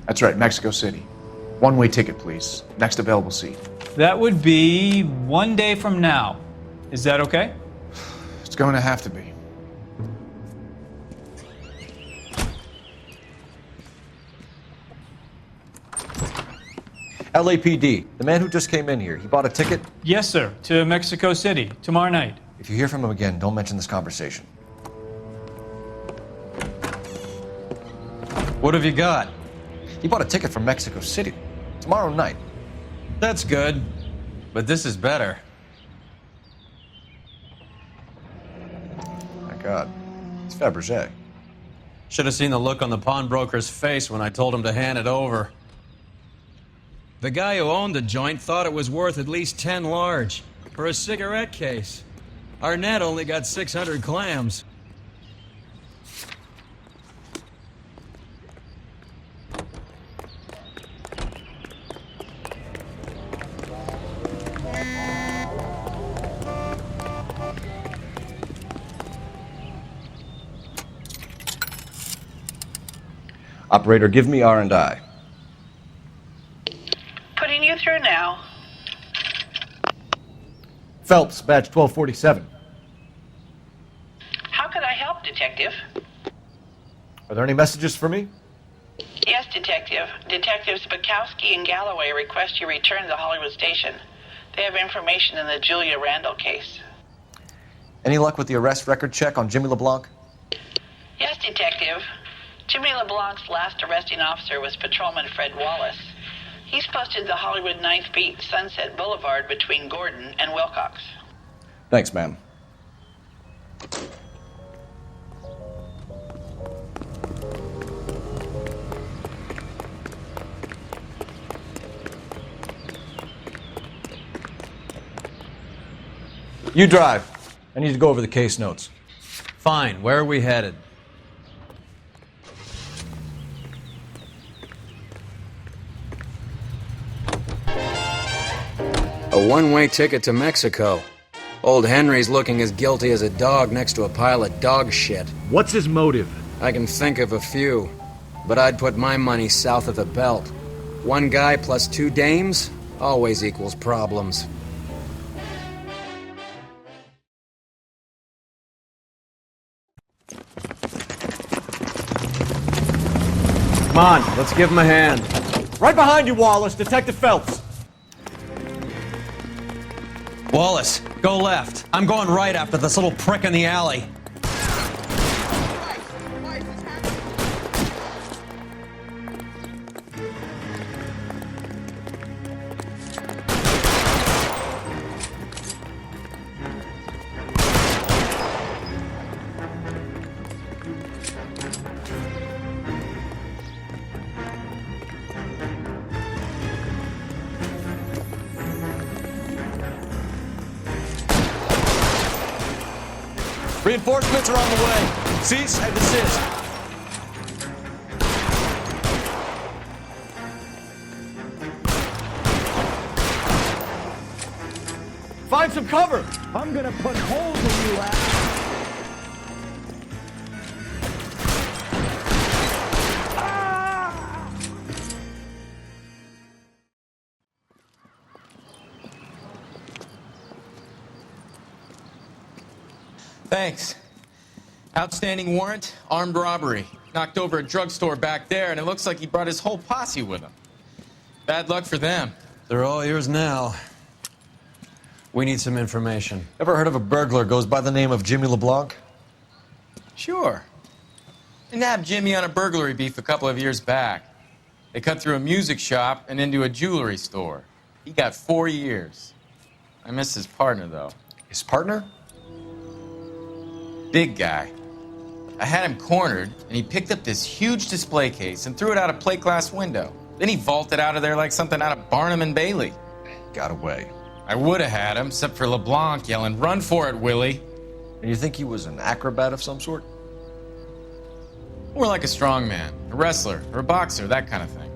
That's right, Mexico City. One-way ticket, please. Next available seat. That would be 1 day from now. Is that okay? It's going to have to be. LAPD, the man who just came in here, he bought a ticket? Yes, sir. To Mexico City, tomorrow night. If you hear from him again, don't mention this conversation. What have you got? He bought a ticket from Mexico City. Tomorrow night. That's good, but this is better. My God, it's Fabergé. Should have seen the look on the pawnbroker's face when I told him to hand it over. The guy who owned the joint thought it was worth at least 10 large for a cigarette case. Arnett only got 600 clams. Operator, give me R&I. Putting you through now. Phelps, badge 1247. How could I help, Detective? Are there any messages for me? Yes, Detective. Detectives Bukowski and Galloway request you return to the Hollywood station. They have information in the Julia Randall case. Any luck with the arrest record check on Jimmy LeBlanc? Yes, Detective. Jimmy LeBlanc's last arresting officer was Patrolman Fred Wallace. He's posted the Hollywood 9th Beat, Sunset Boulevard between Gordon and Wilcox. Thanks, ma'am. You drive. I need to go over the case notes. Fine, where are we headed? A one-way ticket to Mexico. Old Henry's looking as guilty as a dog next to a pile of dog shit. What's his motive? I can think of a few, but I'd put my money south of the belt. One guy plus 2 dames always equals problems. Come on, let's give him a hand. Right behind you, Wallace, Detective Phelps. Wallace, go left. I'm going right after this little prick in the alley. Reinforcements are on the way. Cease and desist. Find some cover. I'm gonna put holes in you, ass. Thanks. Outstanding warrant, armed robbery. Knocked over a drugstore back there, and it looks like he brought his whole posse with him. Bad luck for them. They're all yours now. We need some information. Ever heard of a burglar goes by the name of Jimmy LeBlanc? Sure. I nabbed Jimmy on a burglary beef a couple of years back. They cut through a music shop and into a jewelry store. He got 4 years. I missed his partner, though. His partner? Big guy. I had him cornered, and he picked up this huge display case and threw it out a plate glass window. Then he vaulted out of there like something out of Barnum and Bailey. Got away. I would have had him, except for LeBlanc yelling, "Run for it, Willie!" And you think he was an acrobat of some sort? More like a strongman, a wrestler, or a boxer, that kind of thing.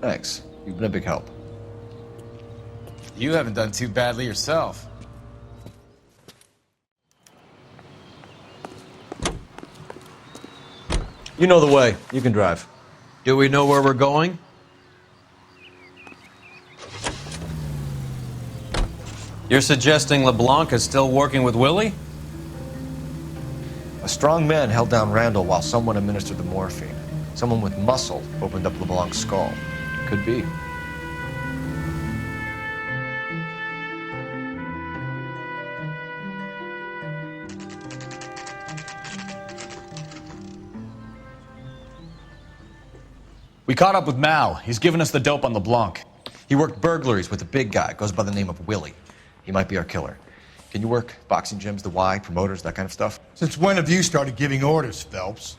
Thanks. You've been a big help. You haven't done too badly yourself. You know the way. You can drive. Do we know where we're going? You're suggesting LeBlanc is still working with Willie? A strong man held down Randall while someone administered the morphine. Someone with muscle opened up LeBlanc's skull. Could be. We caught up with Mal. He's given us the dope on LeBlanc. He worked burglaries with a big guy. Goes by the name of Willie. He might be our killer. Can you work boxing gyms, the Y, promoters, that kind of stuff? Since when have you started giving orders, Phelps?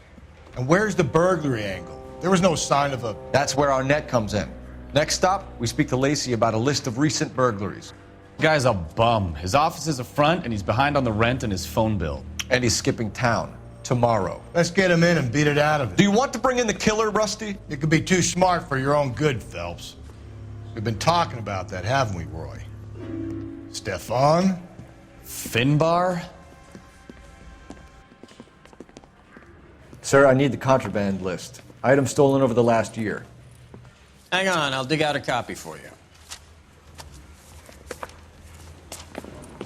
And where's the burglary angle? There was no sign of a... That's where our net comes in. Next stop, we speak to Lacey about a list of recent burglaries. Guy's a bum. His office is a front, and he's behind on the rent and his phone bill. And he's skipping town. Tomorrow. Let's get him in and beat it out of it. Do you want to bring in the killer, Rusty? You could be too smart for your own good, Phelps. We've been talking about that, haven't we, Roy? Stefan? Finbar? Sir, I need the contraband list. Items stolen over the last year. Hang on, I'll dig out a copy for you.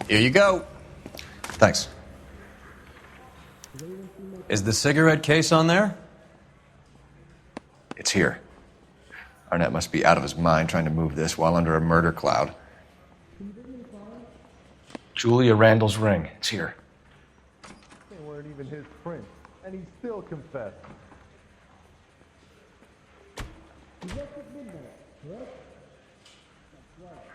Here you go. Thanks. Is the cigarette case on there? It's here. Arnett must be out of his mind trying to move this while under a murder cloud. Julia Randall's ring. It's here. They weren't even his prints, and he still confessed. He left at midnight, correct? That's right.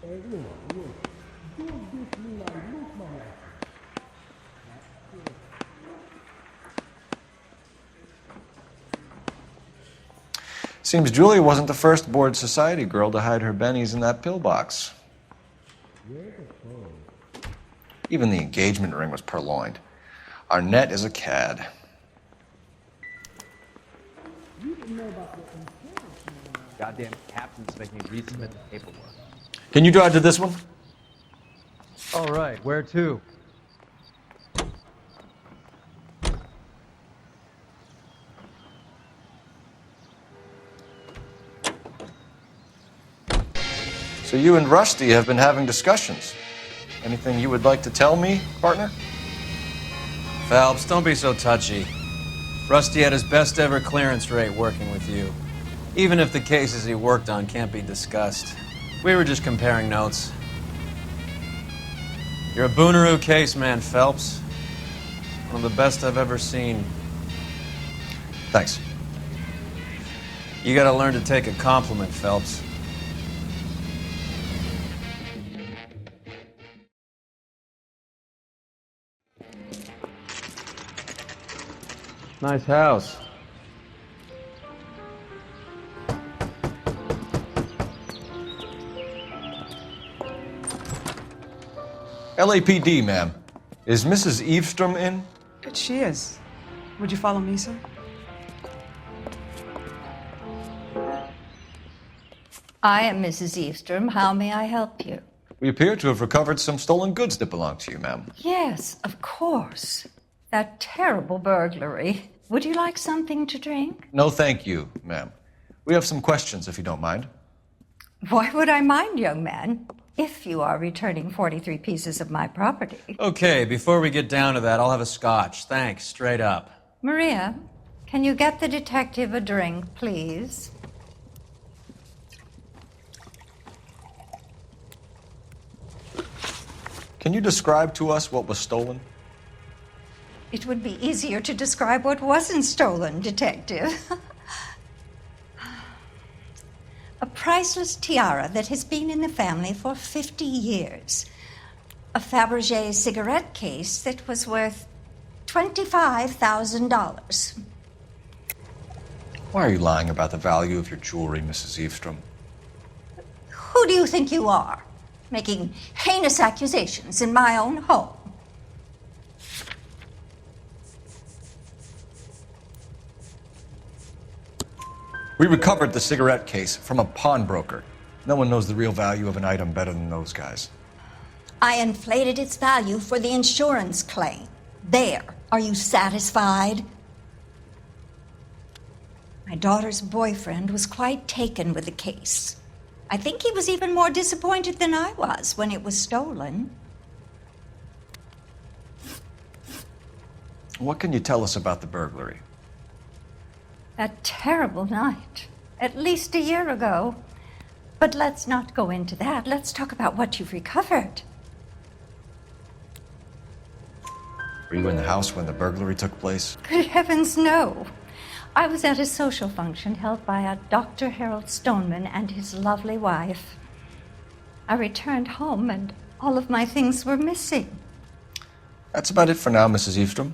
Hey, look. Don't diss me like lose my life. Seems Julia wasn't the first bored society girl to hide her bennies in that pillbox. Even the engagement ring was purloined. Arnett is a cad. Goddamn captains make me resubmit the paperwork. Can you drive to this one? All right, where to? So you and Rusty have been having discussions. Anything you would like to tell me, partner? Phelps, don't be so touchy. Rusty had his best ever clearance rate working with you. Even if the cases he worked on can't be discussed. We were just comparing notes. You're a Booneroo case man, Phelps. One of the best I've ever seen. Thanks. You gotta learn to take a compliment, Phelps. Nice house. LAPD, ma'am. Is Mrs. Eavestrom in? She is. Would you follow me, sir? I am Mrs. Eavestrom. How may I help you? We appear to have recovered some stolen goods that belong to you, ma'am. Yes, of course. That terrible burglary. Would you like something to drink? No, thank you, ma'am. We have some questions, if you don't mind. Why would I mind, young man, if you are returning 43 pieces of my property? Okay, before we get down to that, I'll have a scotch. Thanks, straight up. Maria, can you get the detective a drink, please? Can you describe to us what was stolen? It would be easier to describe what wasn't stolen, detective. A priceless tiara that has been in the family for 50 years. A Fabergé cigarette case that was worth $25,000. Why are you lying about the value of your jewelry, Mrs. Eavestrom? Who do you think you are, making heinous accusations in my own home? We recovered the cigarette case from a pawnbroker. No one knows the real value of an item better than those guys. I inflated its value for the insurance claim. There. Are you satisfied? My daughter's boyfriend was quite taken with the case. I think he was even more disappointed than I was when it was stolen. What can you tell us about the burglary? A terrible night. At least a year ago. But let's not go into that. Let's talk about what you've recovered. Were you in the house when the burglary took place? Good heavens, no. I was at a social function held by a Dr. Harold Stoneman and his lovely wife. I returned home and all of my things were missing. That's about it for now, Mrs. Eastrom.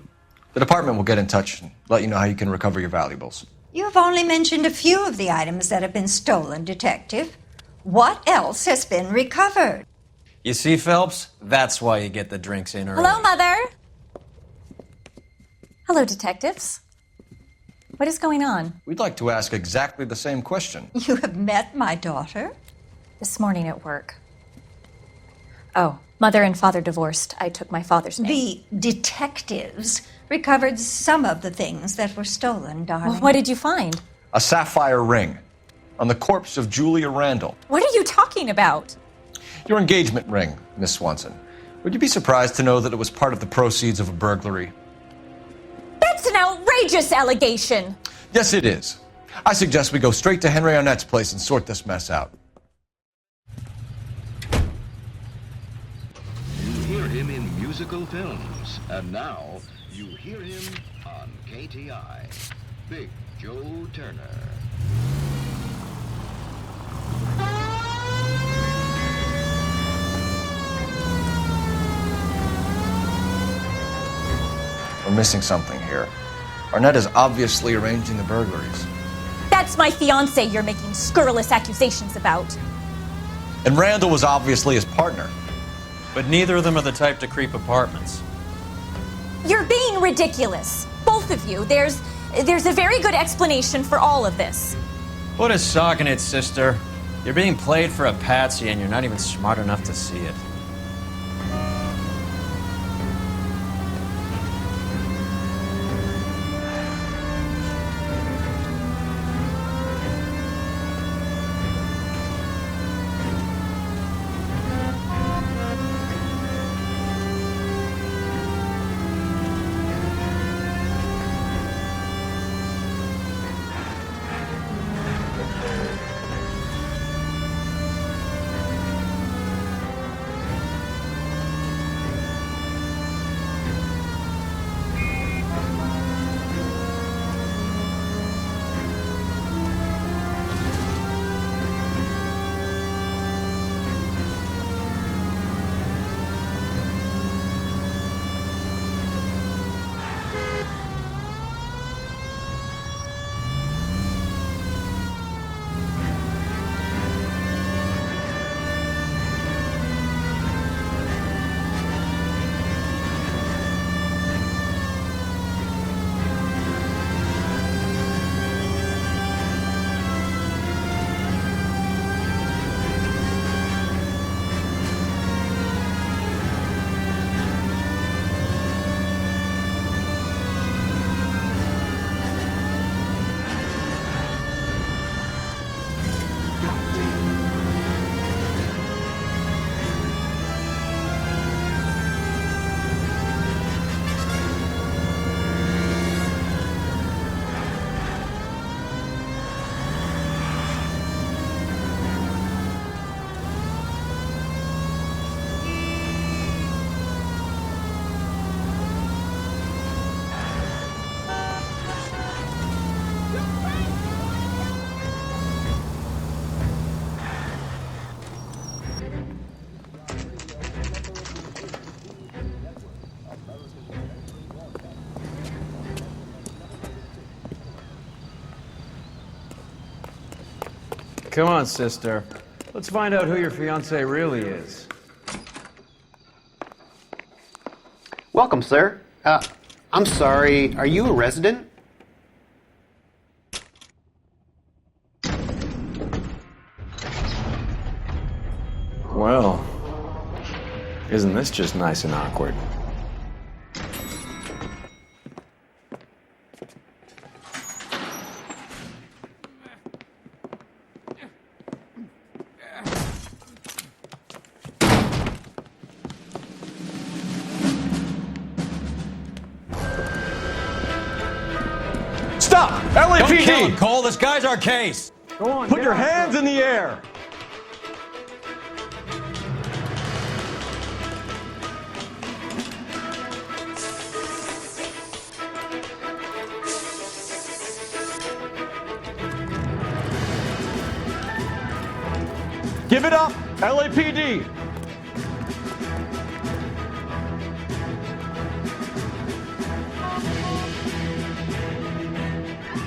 The department will get in touch and let you know how you can recover your valuables. You've only mentioned a few of the items that have been stolen, Detective. What else has been recovered? You see, Phelps? That's why you get the drinks in early. Hello, Mother. Hello, detectives. What is going on? We'd like to ask exactly the same question. You have met my daughter? This morning at work. Oh, Mother and Father divorced. I took my father's name. The detectives recovered some of the things that were stolen, darling. Well, what did you find? A sapphire ring on the corpse of Julia Randall. What are you talking about? Your engagement ring, Miss Swanson. Would you be surprised to know that it was part of the proceeds of a burglary? That's an outrageous allegation. Yes, it is. I suggest we go straight to Henry Arnett's place and sort this mess out. You hear him in musical films, and now you hear him on KTI. Big Joe Turner. We're missing something here. Arnett is obviously arranging the burglaries. That's my fiance you're making scurrilous accusations about. And Randall was obviously his partner. But neither of them are the type to creep apartments. You're being ridiculous. Both of you. There's a very good explanation for all of this. Put a sock in it, sister. You're being played for a patsy and you're not even smart enough to see it. Come on, sister. Let's find out who your fiancé really is. Welcome, sir. I'm sorry, are you a resident? Well, isn't this just nice and awkward? Stop! LAPD! Don't kill him, Cole. This guy's our case. Go on, put your hands in the air! Give it up, LAPD!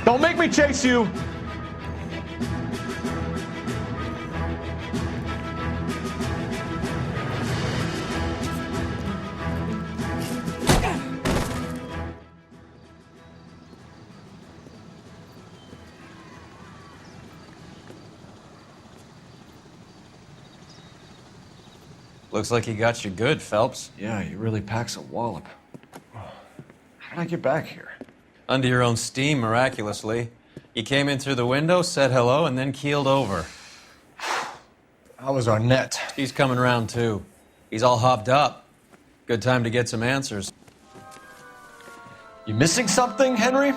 Don't make me chase you! Looks like he got you good, Phelps. Yeah, he really packs a wallop. How did I get back here? Under your own steam, miraculously. You came in through the window, said hello, and then keeled over. How was our net? He's coming round, too. He's all hopped up. Good time to get some answers. You missing something, Henry?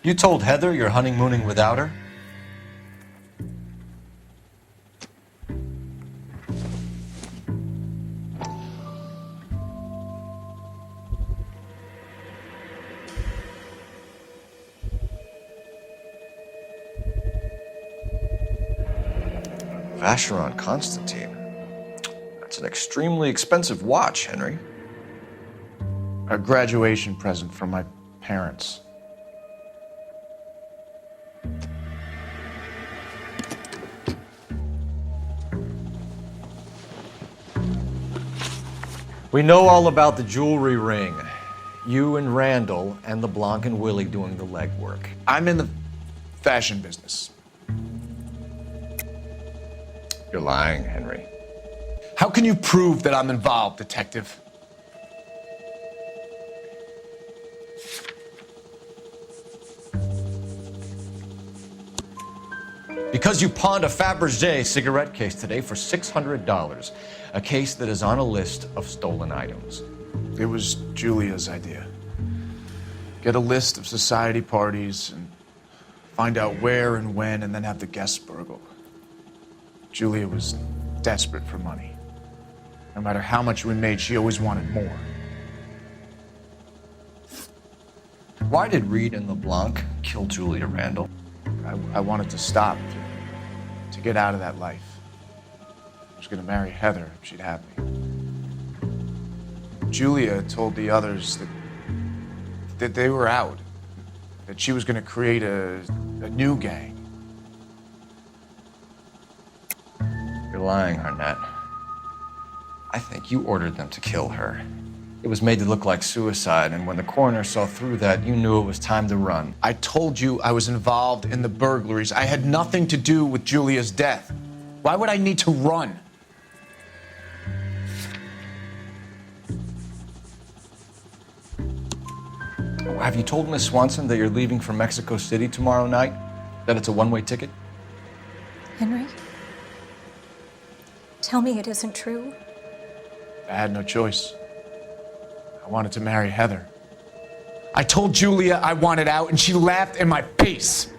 You told Heather you're honeymooning without her? Vacheron Constantine. That's an extremely expensive watch, Henry. A graduation present from my parents. We know all about the jewelry ring. You and Randall and LeBlanc and Willie doing the legwork. I'm in the fashion business. You're lying, Henry. How can you prove that I'm involved, detective? Because you pawned a Fabergé cigarette case today for $600. A case that is on a list of stolen items. It was Julia's idea. Get a list of society parties and find out where and when and then have the guests burgled. Julia was desperate for money. No matter how much we made, she always wanted more. Why did Reed and LeBlanc kill Julia Randall? I wanted to stop, to get out of that life. I was going to marry Heather if she'd have me. Julia told the others that they were out, that she was going to create a new gang. You're lying, Arnett. I think you ordered them to kill her. It was made to look like suicide, and when the coroner saw through that, you knew it was time to run. I told you I was involved in the burglaries. I had nothing to do with Julia's death. Why would I need to run? Have you told Miss Swanson that you're leaving for Mexico City tomorrow night? That it's a one-way ticket? Henry? Tell me it isn't true. I had no choice. I wanted to marry Heather. I told Julia I wanted out, and she laughed in my face.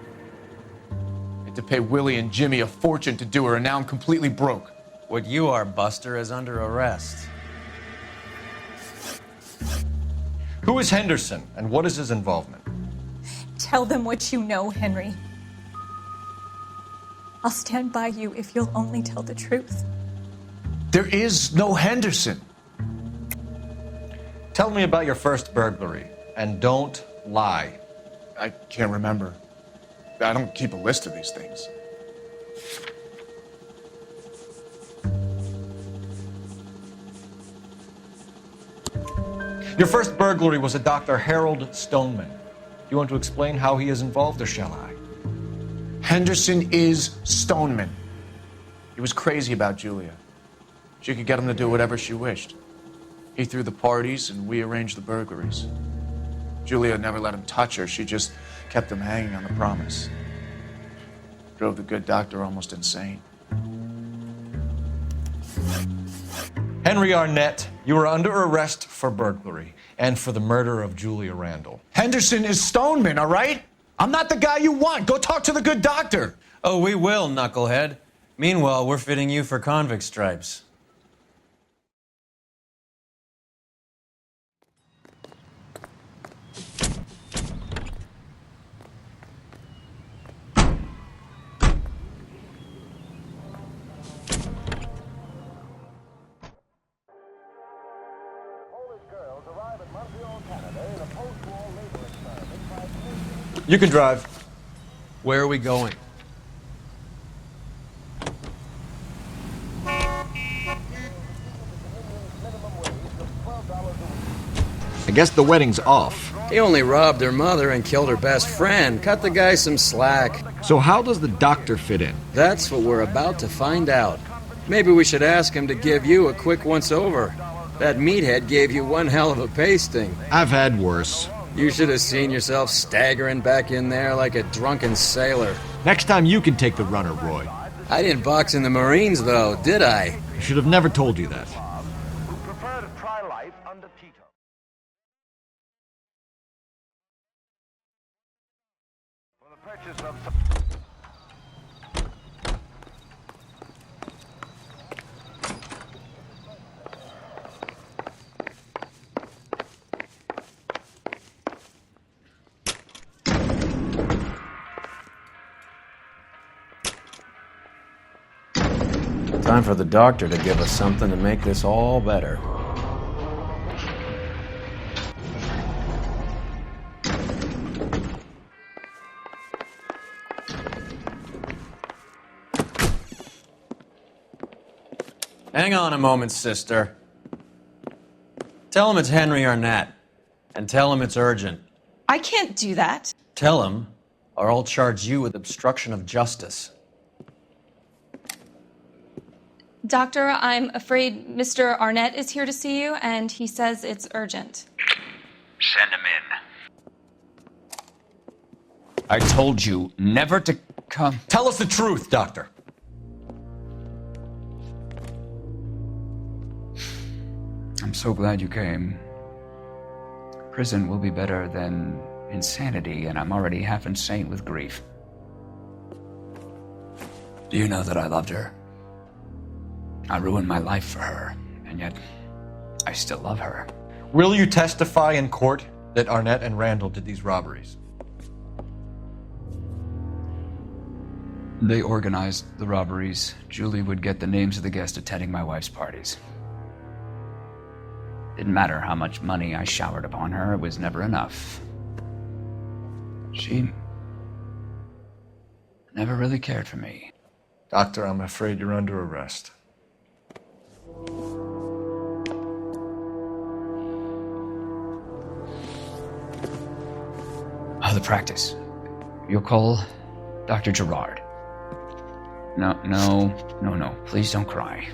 I had to pay Willie and Jimmy a fortune to do her, and now I'm completely broke. What you are, Buster, is under arrest. Who is Henderson, and what is his involvement? Tell them what you know, Henry. I'll stand by you if you'll only tell the truth. There is no Henderson. Tell me about your first burglary, and don't lie. I can't remember. I don't keep a list of these things. Your first burglary was at Dr. Harold Stoneman. You want to explain how he is involved, or shall I? Henderson is Stoneman. He was crazy about Julia. She could get him to do whatever she wished. He threw the parties, and we arranged the burglaries. Julia never let him touch her. She just kept him hanging on the promise. Drove the good doctor almost insane. Henry Arnett, you are under arrest for burglary and for the murder of Julia Randall. Henderson is Stoneman, all right? I'm not the guy you want. Go talk to the good doctor. Oh, we will, knucklehead. Meanwhile, we're fitting you for convict stripes. You can drive. Where are we going? I guess the wedding's off. He only robbed her mother and killed her best friend. Cut the guy some slack. So how does the doctor fit in? That's what we're about to find out. Maybe we should ask him to give you a quick once-over. That meathead gave you one hell of a pasting. I've had worse. You should have seen yourself staggering back in there like a drunken sailor. Next time you can take the runner, Roy. I didn't box in the Marines, though, did I? I should have never told you that. Prefer to try life under Tito. For the purchase of Time for the doctor to give us something to make this all better. Hang on a moment, sister. Tell him it's Henry Arnett, and tell him it's urgent. I can't do that. Tell him, or I'll charge you with obstruction of justice. Doctor, I'm afraid Mr. Arnett is here to see you, and he says it's urgent. Send him in. I told you never to come. Tell us the truth, Doctor. I'm so glad you came. Prison will be better than insanity, and I'm already half insane with grief. Do you know that I loved her? I ruined my life for her, and yet I still love her. Will you testify in court that Arnett and Randall did these robberies? They organized the robberies. Julie would get the names of the guests attending my wife's parties. Didn't matter how much money I showered upon her, it was never enough. She never really cared for me. Doctor, I'm afraid you're under arrest. The practice. You'll call Dr. Gerard. No. Please don't cry.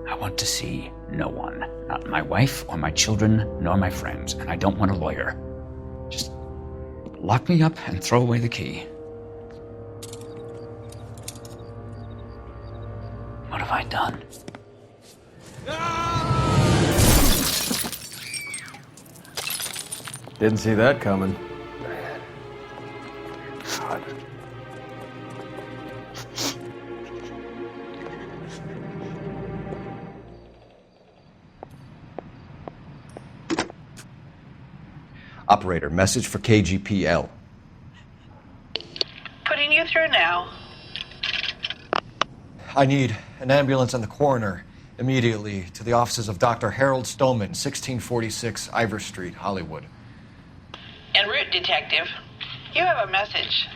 I want to see no one. Not my wife or my children, nor my friends. And I don't want a lawyer. Just lock me up and throw away the key. What have I done? Didn't see that coming. God. Operator, message for KGPL. Putting you through now. I need an ambulance and the coroner immediately to the offices of Dr. Harold Stoneman, 1646 Ivor Street, Hollywood. En route, Detective. You have a message.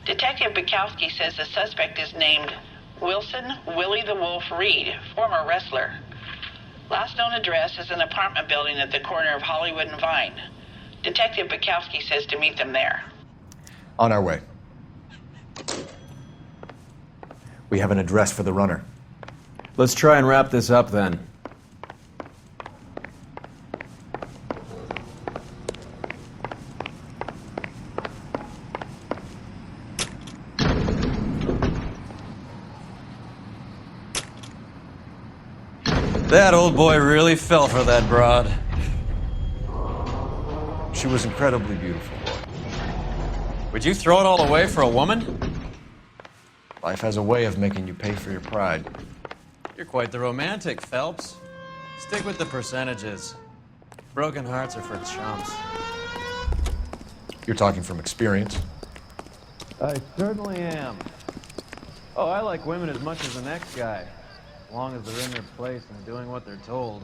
Detective Bukowski says the suspect is named Wilson Willie the Wolf Reed, former wrestler. Last known address is an apartment building at the corner of Hollywood and Vine. Detective Bukowski says to meet them there. On our way. We have an address for the runner. Let's try and wrap this up then. That old boy really fell for that broad. She was incredibly beautiful. Would you throw it all away for a woman? Life has a way of making you pay for your pride. You're quite the romantic, Phelps. Stick with the percentages. Broken hearts are for chumps. You're talking from experience. I certainly am. Oh, I like women as much as the next guy. As long as they're in their place and doing what they're told.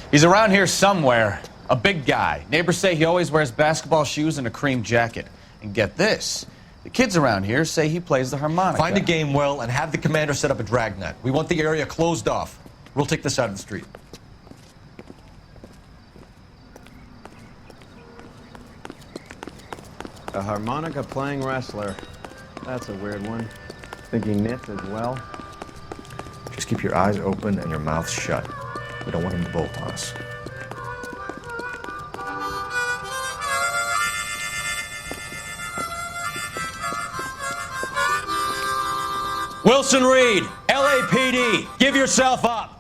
He's around here somewhere. A big guy. Neighbors say he always wears basketball shoes and a cream jacket. And get this, the kids around here say he plays the harmonica. Find a game well and have the commander set up a dragnet. We want the area closed off. We'll take this side of the street. A harmonica playing wrestler. That's a weird one. Think he knits as well? Just keep your eyes open and your mouth shut. We don't want him to bolt on us. Wilson Reed, LAPD, give yourself up.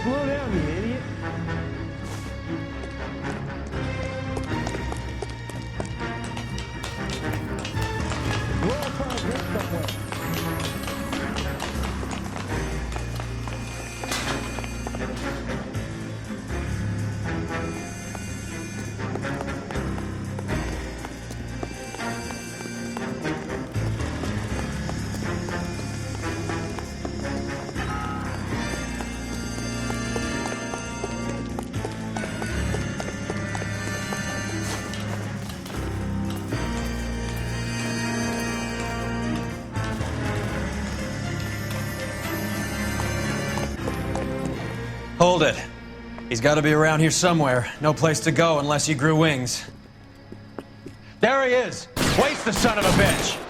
Slow down, you idiot. We're all trying to get somewhere. Hold it. He's got to be around here somewhere. No place to go unless he grew wings. There he is! Waste the son of a bitch!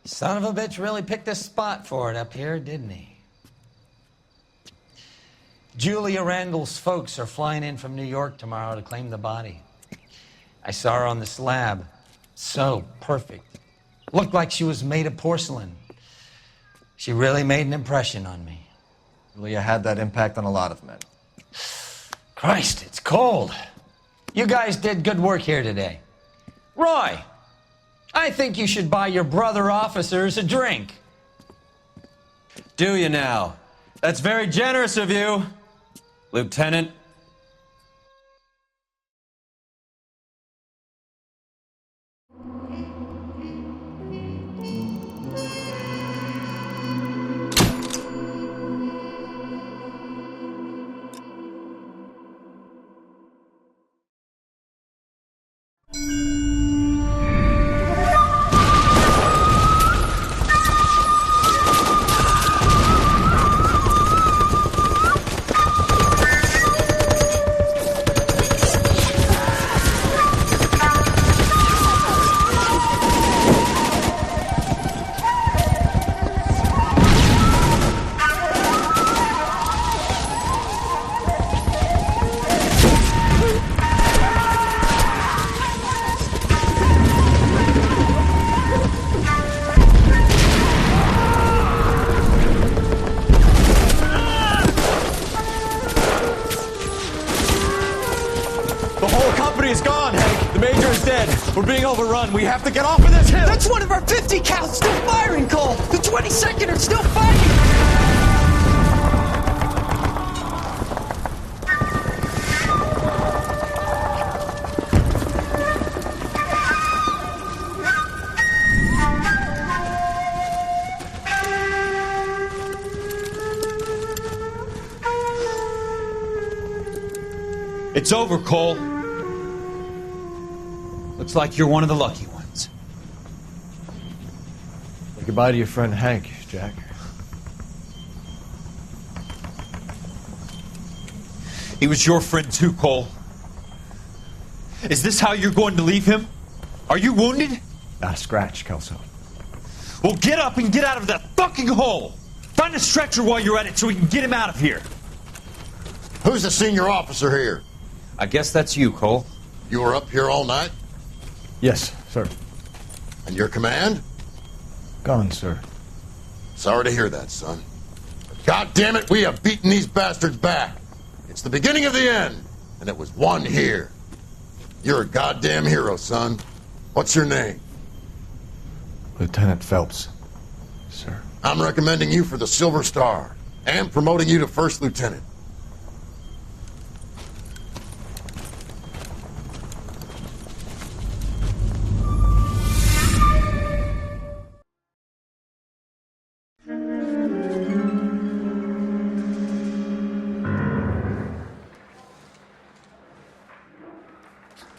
Son of a bitch really picked a spot for it up here, didn't he? Julia Randall's folks are flying in from New York tomorrow to claim the body. I saw her on the slab. So perfect. Looked like she was made of porcelain. She really made an impression on me. Julia had that impact on a lot of men. Christ, it's cold. You guys did good work here today. Roy, I think you should buy your brother officers a drink. Do you now? That's very generous of you, Lieutenant. We're being overrun. We have to get off of this hill. That's one of our 50 cals still firing, Cole. The 22nd are still fighting. It's over, Cole. Looks like you're one of the lucky ones. Say goodbye to your friend Hank, Jack. He was your friend too, Cole. Is this how you're going to leave him? Are you wounded? Not a scratch, Kelso. Well, get up and get out of that fucking hole! Find a stretcher while you're at it so we can get him out of here. Who's the senior officer here? I guess that's you, Cole. You were up here all night? Yes, sir. And your command? Gone, sir. Sorry to hear that, son. But God damn it, we have beaten these bastards back. It's the beginning of the end, and it was one here. You're a goddamn hero, son. What's your name? Lieutenant Phelps, sir. I'm recommending you for the Silver Star, and promoting you to First Lieutenant.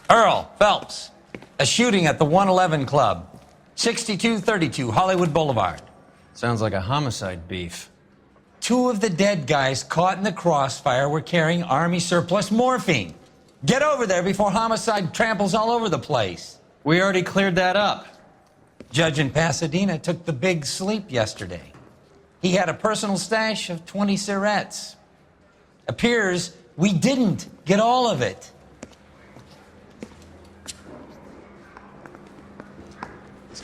Earl Phelps, a shooting at the 111 Club, 6232 Hollywood Boulevard. Sounds like a homicide beef. 2 of the dead guys caught in the crossfire were carrying Army surplus morphine. Get over there before homicide tramples all over the place. We already cleared that up. Judge in Pasadena took the big sleep yesterday. He had a personal stash of 20 cigarettes. Appears we didn't get all of it.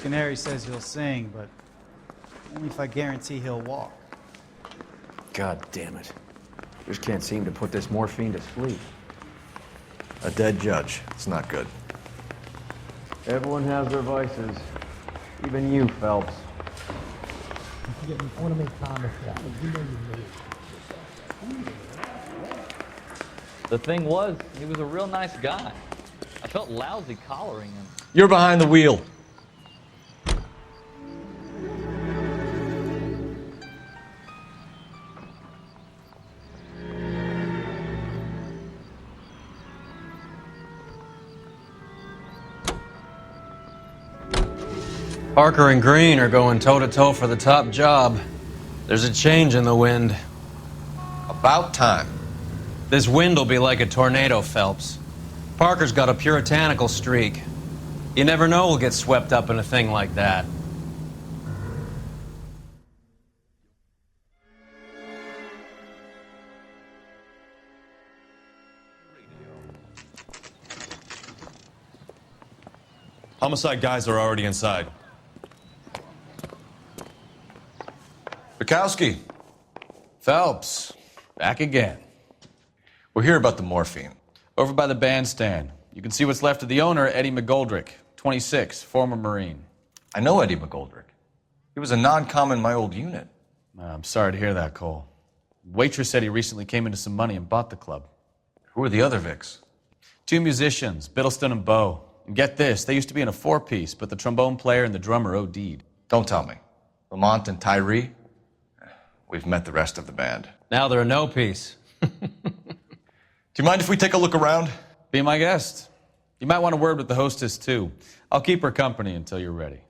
Canary says he'll sing, but only if I guarantee he'll walk. God damn it. Just can't seem to put this morphine to sleep. A dead judge. It's not good. Everyone has their vices. Even you, Phelps. I want to make Thomas that. You know you made it. The thing was, he was a real nice guy. I felt lousy collaring him. You're behind the wheel. Parker and Green are going toe-to-toe for the top job. There's a change in the wind. About time. This wind will be like a tornado, Phelps. Parker's got a puritanical streak. You never know we'll get swept up in a thing like that. Homicide guys are already inside. Bukowski. Phelps. Back again. We're here about the morphine. Over by the bandstand. You can see what's left of the owner, Eddie McGoldrick, 26, former Marine. I know Eddie McGoldrick. He was a non-com in my old unit. I'm sorry to hear that, Cole. Waitress said he recently came into some money and bought the club. Who are the other Vics? 2 musicians, Biddleston and Bowe. And get this, they used to be in a 4-piece, but the trombone player and the drummer OD'd. Don't tell me. Lamont and Tyree? We've met the rest of the band. Now they're a no-piece. Do you mind if we take a look around? Be my guest. You might want a word with the hostess, too. I'll keep her company until you're ready.